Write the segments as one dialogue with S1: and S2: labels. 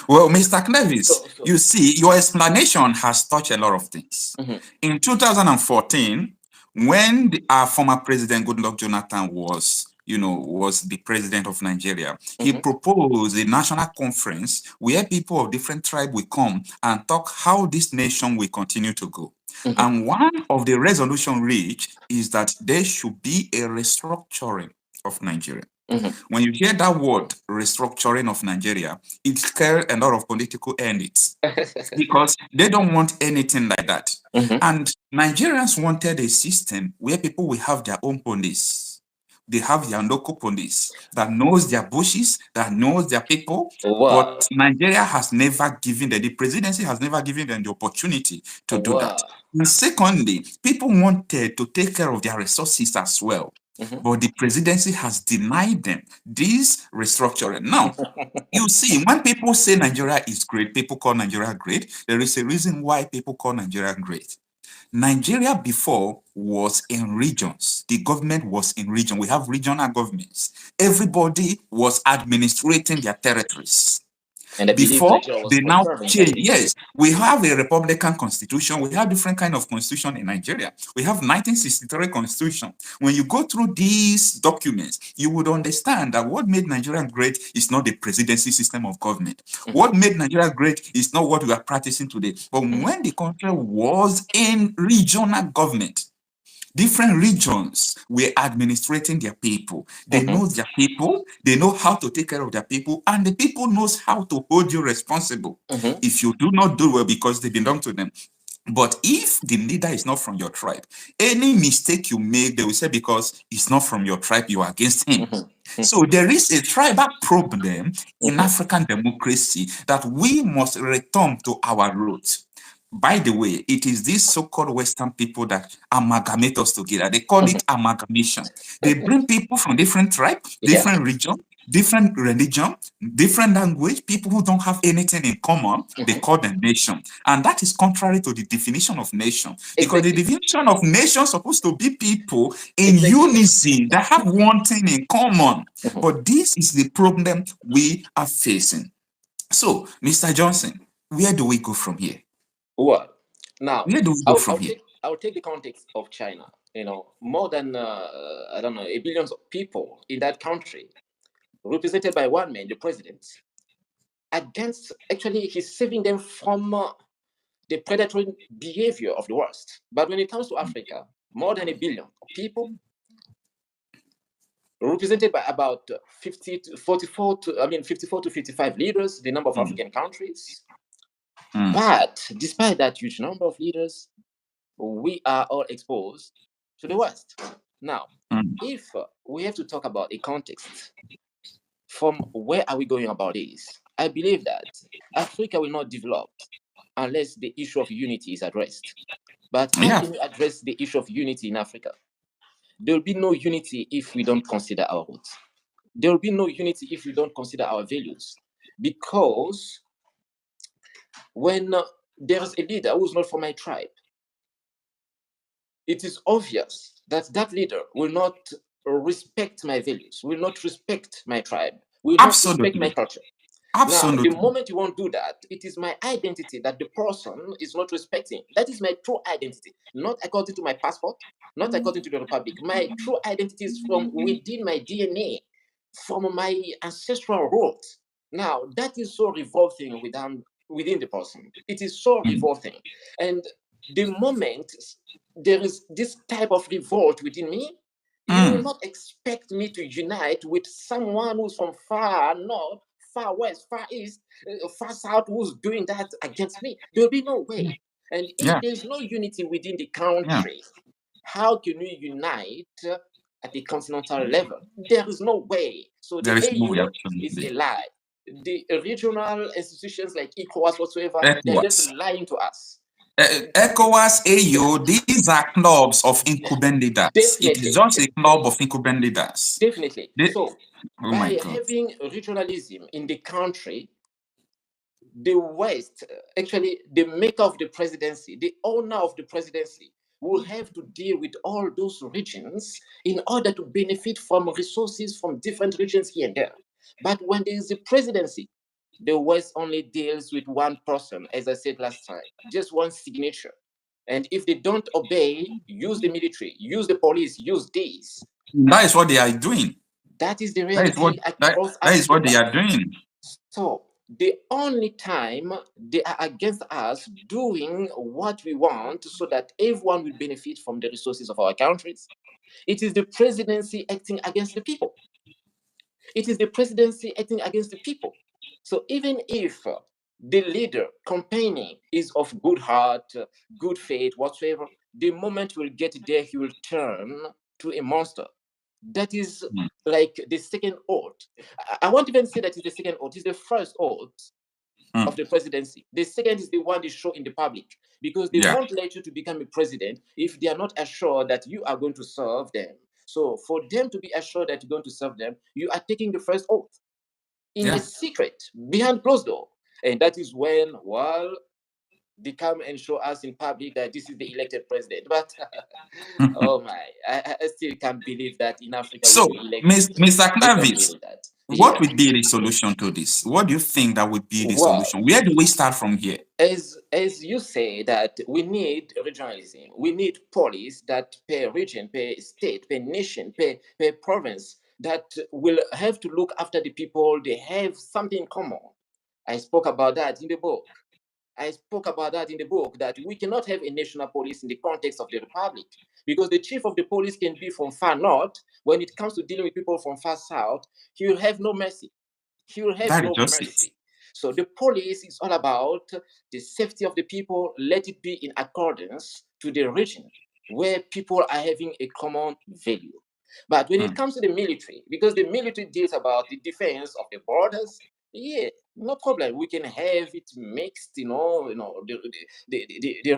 S1: Well, Mr. Clevis,
S2: So,
S1: you see, your explanation has touched a lot of things.
S2: mhm,
S1: In 2014, when our former president Goodluck Jonathan was the president of Nigeria, he
S2: mhm,
S1: proposed a national conference where people of different tribes will come and talk how this nation will continue to go.
S2: mhm,
S1: And one of the resolution reached is that there should be a restructuring of Nigeria.
S2: mhm.
S1: When you hear that word, restructuring of Nigeria, it scares a lot of political elites because they don't want anything like that.
S2: Mhm.
S1: And Nigerians wanted a system where people will have their own police. They have their local police that knows their bushes, that knows their people.
S2: Wow,
S1: But Nigeria has never given them, the presidency has never given them the opportunity to do that.
S2: wow.
S1: And secondly, people wanted to take care of their resources as well.
S2: Mhm.
S1: But the presidency has denied them this restructuring. Now, you see, when people say Nigeria is great, people call Nigeria great. There is a reason why people call Nigeria great. Nigeria before was in regions. The government was in region. We have regional governments. Everybody was administrating their territories.
S2: And I believe
S1: Before
S2: Nigeria was
S1: they now
S2: preserving that
S1: change,
S2: unity.
S1: yes, we have a republican constitution. We have different kind of constitution in Nigeria. We have 1963 constitution. When you go through these documents, you would understand that what made Nigeria great is not the presidency system of government.
S2: Mhm,
S1: What made Nigeria great is not what we are practicing today. But
S2: mhm,
S1: when the country was in regional government, different regions were administrating their people. They
S2: mhm,
S1: know their people, they know how to take care of their people, and the people knows how to hold you responsible
S2: mhm,
S1: if you do not do well because they belong to them. But if the leader is not from your tribe, any mistake you make, they will say because it's not from your tribe, you are against him.
S2: mhm,
S1: So there is a tribal problem in
S2: mhm.
S1: African democracy that we must return to our roots. By the way, it is these so-called Western people that amalgamate us together. They call it amalgamation. They bring people from different tribe,
S2: Yeah.
S1: different region, different religion, different language, people who don't have anything in common, they
S2: Mhm.
S1: call them nation. And that is contrary to the definition of nation. Because the
S2: Exactly.
S1: definition of nation is supposed to be people in
S2: Exactly.
S1: unison that have one thing in common.
S2: Mhm.
S1: But this is the problem we are facing. So, Mr. Johnson, where do we go from here?
S2: Well, now
S1: Where do we go
S2: I'll,
S1: from
S2: I'll
S1: here?
S2: take I'll take the context of China. More than I don't know, a billions of people in that country, represented by one man, the president, against actually he's saving them from the predatory behavior of the West. But when it comes to Africa, more than a billion people, represented by about 50 to 44 to I mean 54 to 55 leaders, the number of
S1: Mm,
S2: African countries.
S1: mm,
S2: But despite that huge number of leaders, we are all exposed to the West. Now,
S1: mm.
S2: if we have to talk about a context, from where are we going about this? I believe that Africa will not develop unless the issue of unity is addressed. But how
S1: Yeah,
S2: can we address the issue of unity in Africa? There will be no unity if we don't consider our roots. There will be no unity if we don't consider our values. Because when there's a leader who's not from my tribe, it is obvious that that leader will not respect my values, will not respect my tribe, will not respect my
S1: absolutely.
S2: culture. Now, the
S1: Absolutely.
S2: moment you won't do that, it is my identity that the person is not respecting. That is my true identity, not according to my passport, not according to the republic. My true identity is from within my DNA, from my ancestral roots. Now, that is so revolting within the person. It is so
S1: Mm,
S2: revolting. And the moment there is this type of revolt within me, you will
S1: mm.
S2: not expect me to unite with someone who's from far north, far west, far east, far south who's doing that against me. There will be no way. And if
S1: Yeah,
S2: there's no unity within the
S1: yeah.
S2: country, how can we unite at the continental level? There is no way. So
S1: There
S2: the
S1: is no way,
S2: AU is a
S1: absolutely.
S2: lie. The regional institutions like ECOWAS whatsoever, they're just
S1: ECOWAS.
S2: lying to us.
S1: ECOWAS, AU, these are clubs of incumbent leaders. It is
S2: Definitely,
S1: just a club of incumbent leaders.
S2: definitely.
S1: They,
S2: So
S1: oh my
S2: by
S1: God.
S2: having regionalism in the country, the West, actually the maker of the presidency, the owner of the presidency, will have to deal with all those regions in order to benefit from resources from different regions here and there. But when there is a presidency, The West only deals with one person, as I said last time, just one signature. And if they don't obey, use the military, use the police, use this.
S1: That is what they are doing.
S2: That is the
S1: That is what
S2: reality across
S1: that is what they
S2: Africa.
S1: are doing.
S2: So the only time they are against us doing what we want so that everyone will benefit from the resources of our countries, it is the presidency acting against the people. It is the presidency acting against the people. So even if the leader campaigning is of good heart, good faith, whatsoever, the moment we'll get there, he will turn to a monster. That is
S1: Mm.
S2: like the second oath. I won't even say that is the second oath, it's the first oath of
S1: Mm.
S2: the presidency. The second is the one they show in the public because they
S1: Yeah.
S2: won't let you to become a president if they are not assured that you are going to serve them. So for them to be assured that you're going to serve them, you are taking the first oath in a
S1: Yeah.
S2: secret behind closed door. And that is when, well, they come and show us in public that this is the elected president. But oh my, I still can't believe that in Africa we
S1: So,
S2: will elect
S1: Mr.
S2: a
S1: Clavis,
S2: president like that.
S1: what
S2: Yeah.
S1: would be the solution to this? What do you think that would be the
S2: Well,
S1: solution? Where do we start from here?
S2: as you say that we need regionalism, we need police that per region, per state, per nation, per province that will have to look after the people. They have something in common. I spoke about that in the book. I spoke about that in the book that we cannot have a national police in the context of the republic because the chief of the police can be from far north. When it comes to dealing with people from far south, he will have no mercy. He will have
S1: That is
S2: no
S1: just it.
S2: mercy. So the police is all about the safety of the people. Let it be in accordance to the region where people are having a common value. But when it
S1: Mm.
S2: comes to the military, because the military deals about the defense of the borders, yeah, no problem. We can have it mixed, the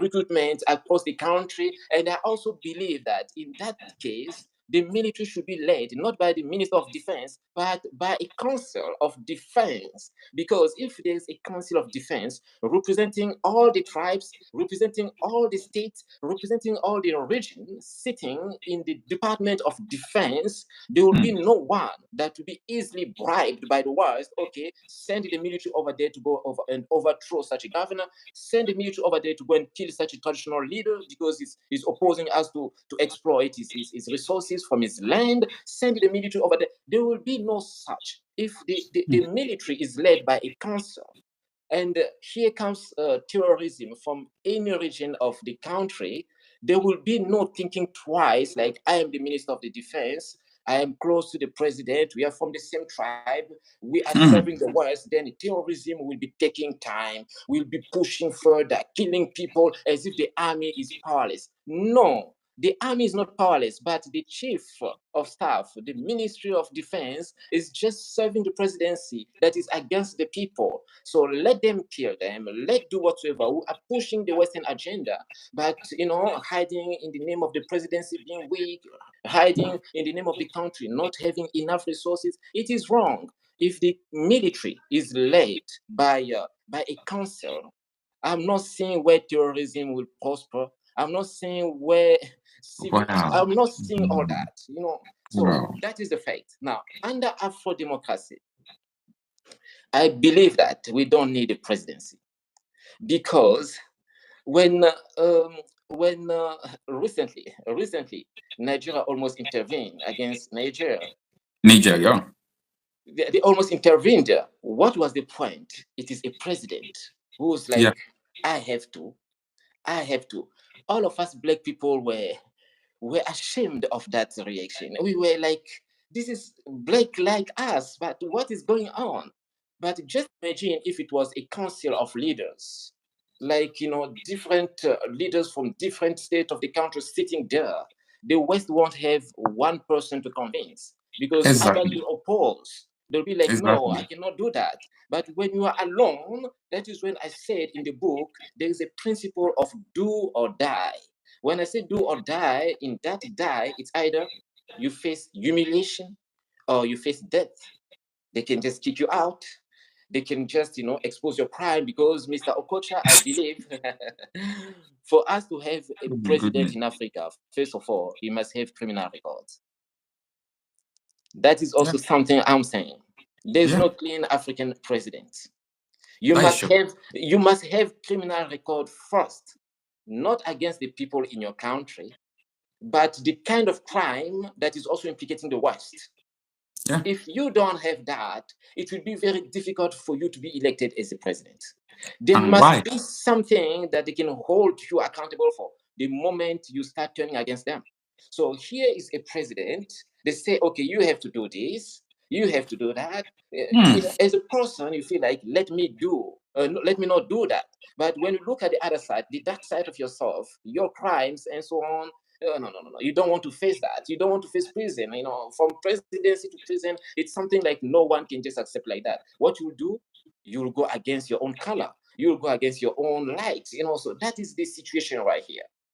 S2: recruitment across the country. And I also believe that in that case, the military should be led not by the Minister of Defense, but by a Council of Defense. Because if there's a Council of Defense representing all the tribes, representing all the states, representing all the regions, sitting in the Department of Defense, there will be
S1: Mm.
S2: no one that will be easily bribed by the West. Okay, send the military over there to go over and overthrow such a governor, send the military over there to go and kill such a traditional leader because he's opposing us to exploit his resources from his land, send the military over there. There will be no such. If the military is led by a council, and here comes terrorism from any region of the country, there will be no thinking twice, like, I am the Minister of the Defense, I am close to the president, we are from the same tribe, we are serving
S1: Mm.
S2: the West, then terrorism will be taking time, will be pushing further, killing people as if the army is powerless. No, the army is not powerless, but the chief of staff, the Ministry of Defense, is just serving the presidency that is against the people. So let them kill them, let do whatsoever. We are pushing the Western agenda, but hiding in the name of the presidency being weak, hiding in the name of the country not having enough resources, it is wrong. If the military is led by a council, I'm not seeing where terrorism will prosper. I'm not seeing where civil.
S1: Wow.
S2: I'm not seeing all
S1: Mm.
S2: that. So
S1: Wow.
S2: that is the fact. Now, under Afro democracy, I believe that we don't need a presidency because when um, when recently Nigeria almost intervened against Nigeria.
S1: Niger, yeah.
S2: They almost intervened. What was the point? It is a president who's
S1: Yeah.
S2: like, I have to, I have to. All of us black people were ashamed of that reaction. We were like, this is black like us, but what is going on? But just imagine if it was a council of leaders, like different leaders from different states of the country sitting there. The West won't have one person to convince because others
S1: Exactly.
S2: will oppose. They'll be like, no, I
S1: Exactly.
S2: cannot do that. But when you are alone, that is when I said in the book, there is a principle of do or die. When I say do or die, in that die, it's either you face humiliation or you face death. They can just kick you out. They can just, expose your crime because Mr. Okocha, I believe, for us to have a
S1: Oh my
S2: president
S1: goodness.
S2: in Africa, first of all, he must have criminal records. That is
S1: Yeah.
S2: also something I'm saying. There's
S1: Yeah.
S2: no clean African president. You
S1: That is
S2: must
S1: true.
S2: have criminal record first, not against the people in your country, but the kind of crime that is also implicating the West.
S1: Yeah.
S2: If you don't have that, it will be very difficult for you to be elected as the president. There
S1: And
S2: must
S1: why?
S2: be something that they can hold you accountable for the moment you start turning against them. So here is a president. They say, okay, you have to do this, you have to do that. As a person, you feel like, let me not do that. But when you look at the other side, the dark side of yourself, your crimes and so on, no. You don't want to face that. You don't want to face prison. From presidency to prison, it's something like no one can just accept like that. What you do, you'll go against your own color. You'll go against your own likes. So that is the situation right here.